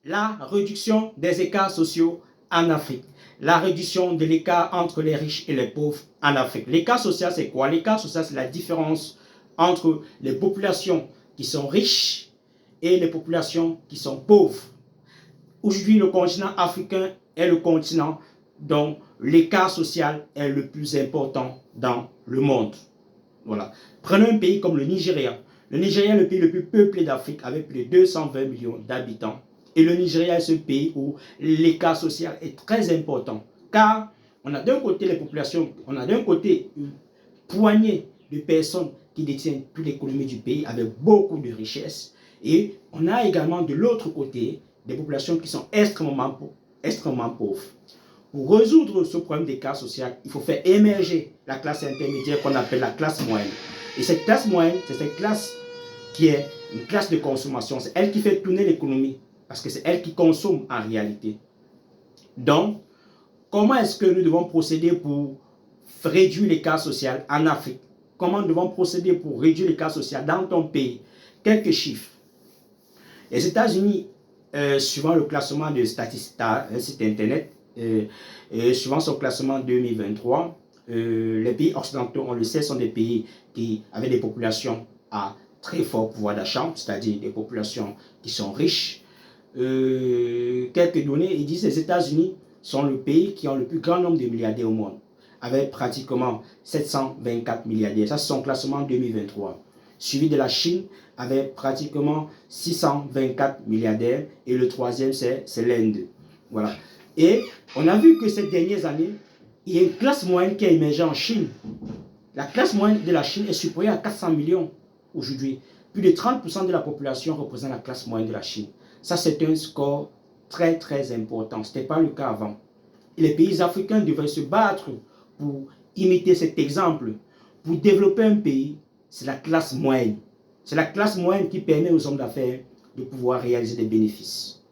la réduction des écarts sociaux en Afrique, la réduction de l'écart entre les riches et les pauvres en Afrique. L'écart social, c'est quoi? L'écart social, c'est la différence entre les populations qui sont riches et les populations qui sont pauvres. Aujourd'hui, le continent africain est le continent dont l'écart social est le plus important dans le monde. Voilà. Prenons un pays comme le Nigeria. Le Nigeria est le pays le plus peuplé d'Afrique avec plus de 220 millions d'habitants. Et le Nigeria est ce pays où l'écart social est très important. Car on a d'un côté les populations, on a d'un côté une poignée de personnes qui détiennent toute l'économie du pays avec beaucoup de richesses. Et on a également de l'autre côté des populations qui sont extrêmement pauvres. Pour résoudre ce problème d'écart social, il faut faire émerger la classe intermédiaire qu'on appelle la classe moyenne. Et cette classe moyenne, c'est cette classe qui est une classe de consommation. C'est elle qui fait tourner l'économie parce que c'est elle qui consomme en réalité. Donc, comment est-ce que nous devons procéder pour réduire l'écart social en Afrique? Comment nous devons procéder pour réduire l'écart social dans ton pays? Quelques chiffres. Les États-Unis, suivant le classement de Statista, un site internet, suivant son classement 2023, les pays occidentaux, on le sait, sont des pays qui avaient des populations à très fort pouvoir d'achat, c'est-à-dire des populations qui sont riches. Quelques données, ils disent que les États-Unis sont le pays qui ont le plus grand nombre de milliardaires au monde, avec pratiquement 724 milliardaires. Ça, c'est son classement 2023. Suivi de la Chine, avec pratiquement 624 milliardaires. Et le troisième, c'est l'Inde. Voilà. Et on a vu que ces dernières années, il y a une classe moyenne qui a émergé en Chine. La classe moyenne de la Chine est supérieure à 400 millions aujourd'hui. Plus de 30% de la population représente la classe moyenne de la Chine. Ça, c'est un score très, très important. Ce n'était pas le cas avant. Et les pays africains devraient se battre pour imiter cet exemple. Pour développer un pays, c'est la classe moyenne. C'est la classe moyenne qui permet aux hommes d'affaires de pouvoir réaliser des bénéfices.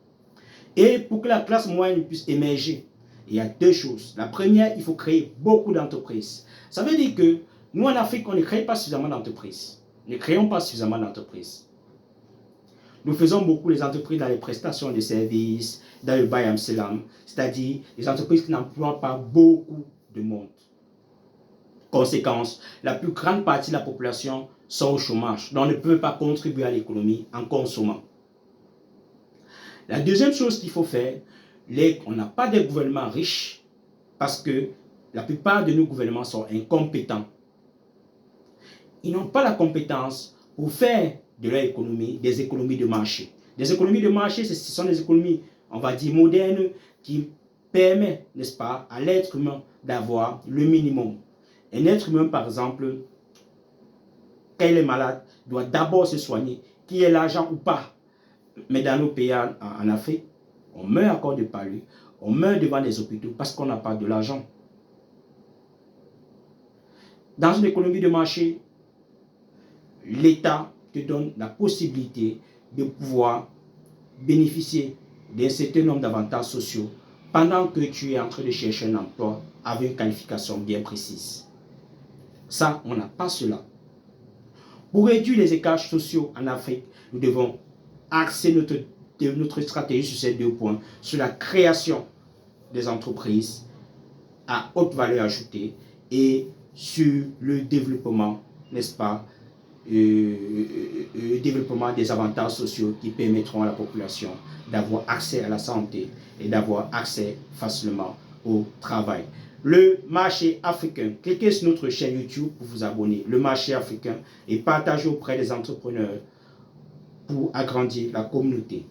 Et pour que la classe moyenne puisse émerger, il y a deux choses. La première, il faut créer beaucoup d'entreprises. Ça veut dire que nous, en Afrique, on ne crée pas suffisamment d'entreprises. Nous ne créons pas suffisamment d'entreprises. Nous faisons beaucoup les entreprises dans les prestations de services, dans le Bayam Selam, c'est-à-dire les entreprises qui n'emploient pas beaucoup de monde. Conséquence, la plus grande partie de la population sont au chômage, donc ne peut pas contribuer à l'économie en consommant. La deuxième chose qu'il faut faire, on n'a pas de gouvernements riches parce que la plupart de nos gouvernements sont incompétents. Ils n'ont pas la compétence pour faire de leur économie des économies de marché. Des économies de marché, ce sont des économies, on va dire, modernes qui permettent, n'est-ce pas, à l'être humain d'avoir le minimum. Un être humain, par exemple, quand il est malade, doit d'abord se soigner, qu'il ait l'argent ou pas. Mais dans nos pays en Afrique, on meurt encore de palu, on meurt devant les hôpitaux parce qu'on n'a pas de l'argent. Dans une économie de marché, l'État te donne la possibilité de pouvoir bénéficier d'un certain nombre d'avantages sociaux pendant que tu es en train de chercher un emploi avec une qualification bien précise. Ça, on n'a pas cela. Pour réduire les écarts sociaux en Afrique, nous devons axer notre stratégie sur ces deux points, sur la création des entreprises à haute valeur ajoutée et sur le développement, n'est-ce pas, le développement des avantages sociaux qui permettront à la population d'avoir accès à la santé et d'avoir accès facilement au travail. Le marché africain, cliquez sur notre chaîne YouTube pour vous abonner, le marché africain, et partagez auprès des entrepreneurs pour agrandir la communauté.